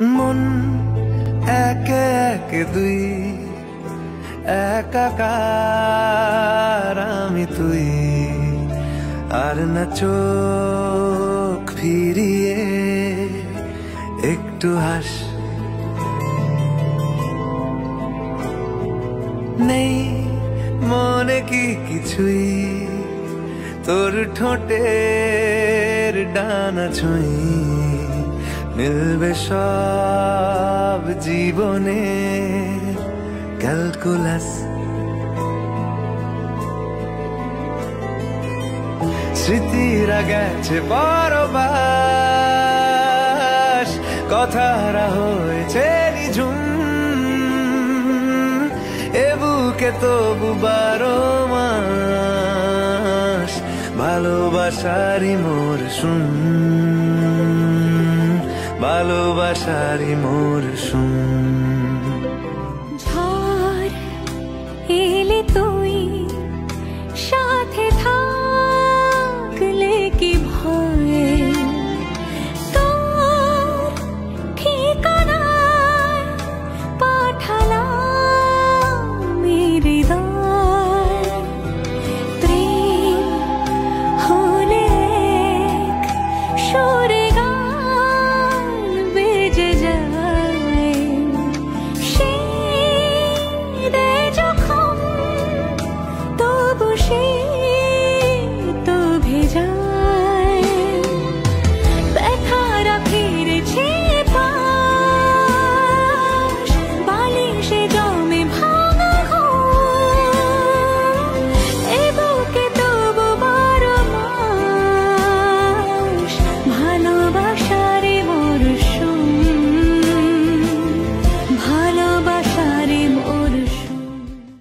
মন একে একে দুই, একাকার আমি তুই, আর না চোখ ফিরিয়ে একটু হাস। নেই মনে কি কিছুই, তোর ঠোঁটের ডানা ছুঁই, মিলবে সব জীবনে ক্যালকুলাস। স্মৃতিরা গেছে পরবাস, কথারা হয়েছে নিঝুম, এ বুকে তবু 12 মাস ভালোবাসারই মরশুম, ভালোবাসারই মরশুম। ঝড় এলে তো